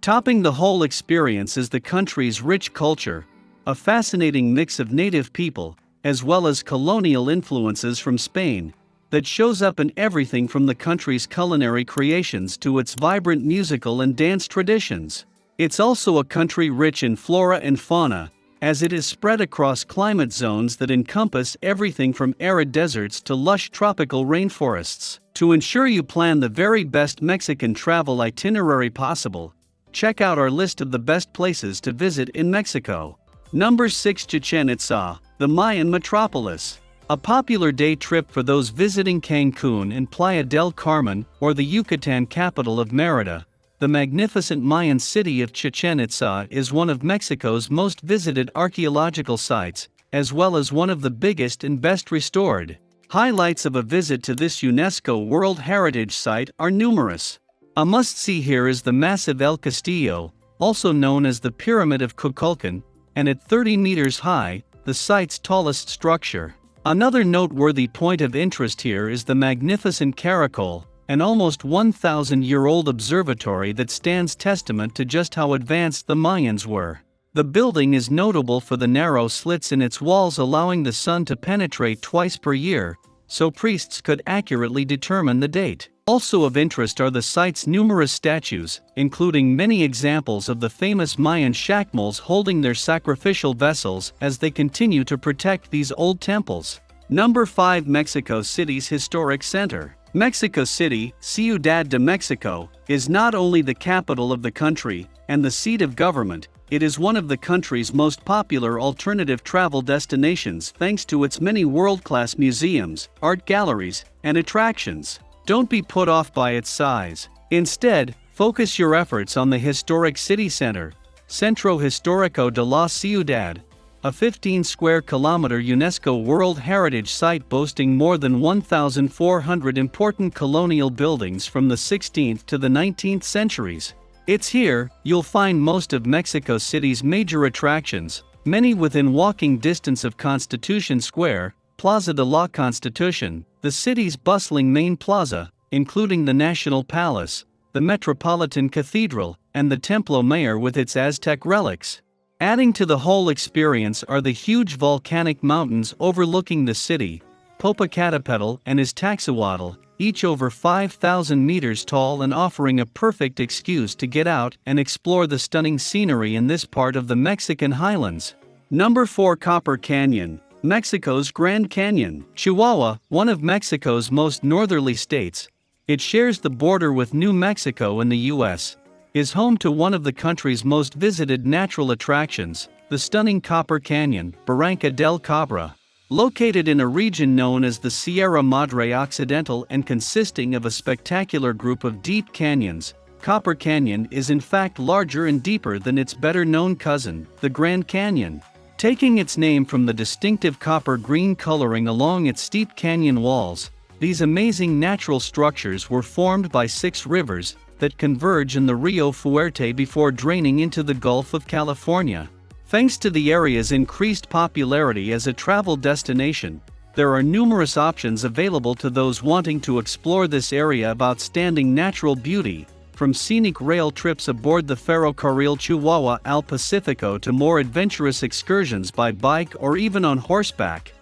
Topping the whole experience is the country's rich culture, a fascinating mix of native people, as well as colonial influences from Spain, that shows up in everything from the country's culinary creations to its vibrant musical and dance traditions. It's also a country rich in flora and fauna, as it is spread across climate zones that encompass everything from arid deserts to lush tropical rainforests. To ensure you plan the very best Mexican travel itinerary possible, check out our list of the best places to visit in Mexico. Number 6. Chichén Itzá, the Mayan metropolis. A popular day trip for those visiting Cancun and Playa del Carmen, or the Yucatan capital of Mérida. The magnificent Mayan city of Chichén Itzá is one of Mexico's most visited archaeological sites, as well as one of the biggest and best restored. Highlights of a visit to this UNESCO World Heritage Site are numerous. A must-see here is the massive El Castillo, also known as the Pyramid of Kukulkan, and at 30 meters high, the site's tallest structure. Another noteworthy point of interest here is the magnificent Caracol, an almost 1,000-year-old observatory that stands testament to just how advanced the Mayans were. The building is notable for the narrow slits in its walls allowing the sun to penetrate twice per year, so priests could accurately determine the date. Also of interest are the site's numerous statues, including many examples of the famous Mayan shakmals holding their sacrificial vessels as they continue to protect these old temples. Number 5. Mexico City's Historic Center. Mexico City, Ciudad de Mexico, is not only the capital of the country and the seat of government, it is one of the country's most popular alternative travel destinations thanks to its many world-class museums, art galleries, and attractions. Don't be put off by its size. Instead, focus your efforts on the historic city center, Centro Histórico de la Ciudad, a 15-square-kilometer UNESCO World Heritage Site boasting more than 1,400 important colonial buildings from the 16th to the 19th centuries. It's here you'll find most of Mexico City's major attractions, many within walking distance of Constitution Square, Plaza de la Constitución, the city's bustling main plaza, including the National Palace, the Metropolitan Cathedral, and the Templo Mayor with its Aztec relics. Adding to the whole experience are the huge volcanic mountains overlooking the city, Popocatépetl and Iztaccíhuatl, each over 5,000 meters tall and offering a perfect excuse to get out and explore the stunning scenery in this part of the Mexican highlands. Number 4. Copper Canyon, Mexico's Grand Canyon. Chihuahua, one of Mexico's most northerly states, it shares the border with New Mexico in the U.S., is home to one of the country's most visited natural attractions, the stunning Copper Canyon, Barranca del Cabra. Located in a region known as the Sierra Madre Occidental and consisting of a spectacular group of deep canyons, Copper Canyon is in fact larger and deeper than its better-known cousin, the Grand Canyon. Taking its name from the distinctive copper-green coloring along its steep canyon walls, these amazing natural structures were formed by 6 rivers that converge in the Rio Fuerte before draining into the Gulf of California. Thanks to the area's increased popularity as a travel destination, there are numerous options available to those wanting to explore this area of outstanding natural beauty, from scenic rail trips aboard the Ferrocarril Chihuahua al Pacifico to more adventurous excursions by bike or even on horseback.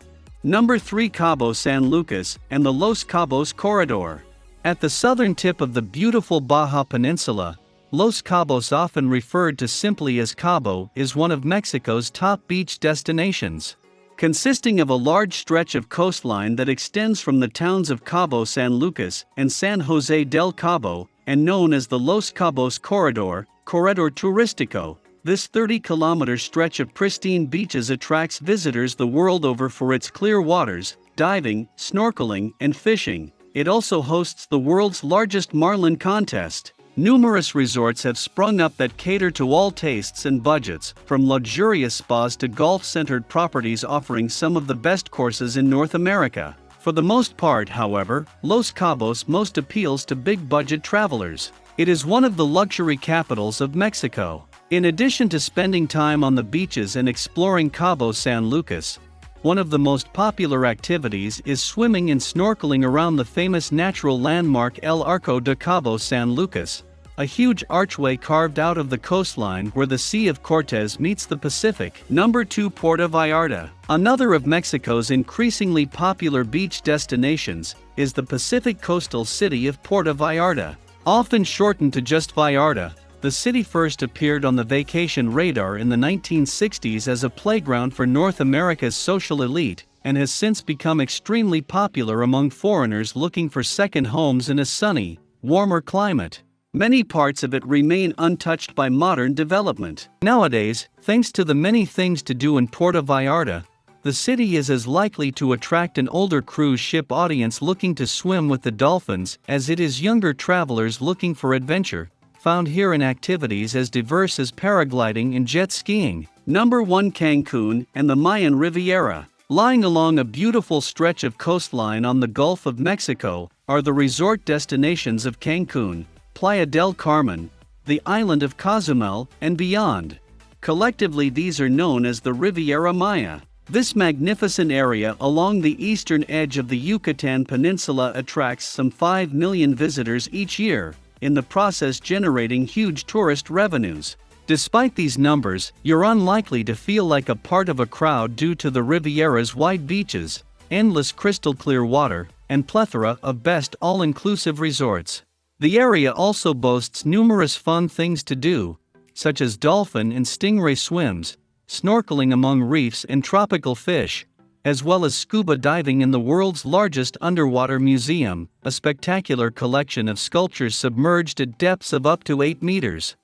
Number 3. Cabo San Lucas and the Los Cabos Corridor. At the southern tip of the beautiful Baja Peninsula, Los Cabos, often referred to simply as Cabo, is one of Mexico's top beach destinations. Consisting of a large stretch of coastline that extends from the towns of Cabo San Lucas and San Jose del Cabo, and known as the Los Cabos Corridor, Corredor Turístico, this 30-kilometer stretch of pristine beaches attracts visitors the world over for its clear waters, diving, snorkeling, and fishing. It also hosts the world's largest marlin contest. Numerous resorts have sprung up that cater to all tastes and budgets, from luxurious spas to golf-centered properties offering some of the best courses in North America. For the most part, however, Los Cabos most appeals to big-budget travelers. It is one of the luxury capitals of Mexico. In addition to spending time on the beaches and exploring Cabo San Lucas, one of the most popular activities is swimming and snorkeling around the famous natural landmark El Arco de Cabo San Lucas, a huge archway carved out of the coastline where the Sea of Cortez meets the Pacific. Number 2. Puerto Vallarta. Another of Mexico's increasingly popular beach destinations is the Pacific coastal city of Puerto Vallarta. Often shortened to just Vallarta, the city first appeared on the vacation radar in the 1960s as a playground for North America's social elite, and has since become extremely popular among foreigners looking for second homes in a sunny, warmer climate. Many parts of it remain untouched by modern development. Nowadays, thanks to the many things to do in Puerto Vallarta, the city is as likely to attract an older cruise ship audience looking to swim with the dolphins as it is younger travelers looking for adventure, found here in activities as diverse as paragliding and jet skiing. Number 1. Cancun and the Mayan Riviera. Lying along a beautiful stretch of coastline on the Gulf of Mexico are the resort destinations of Cancun, Playa del Carmen, the island of Cozumel, and beyond. Collectively, these are known as the Riviera Maya. This magnificent area along the eastern edge of the Yucatan Peninsula attracts some 5 million visitors each year, in the process generating huge tourist revenues. Despite these numbers, you're unlikely to feel like a part of a crowd due to the Riviera's wide beaches, endless crystal-clear water, and plethora of best all-inclusive resorts. The area also boasts numerous fun things to do, such as dolphin and stingray swims, snorkeling among reefs and tropical fish, as well as scuba diving in the world's largest underwater museum, a spectacular collection of sculptures submerged at depths of up to 8 meters.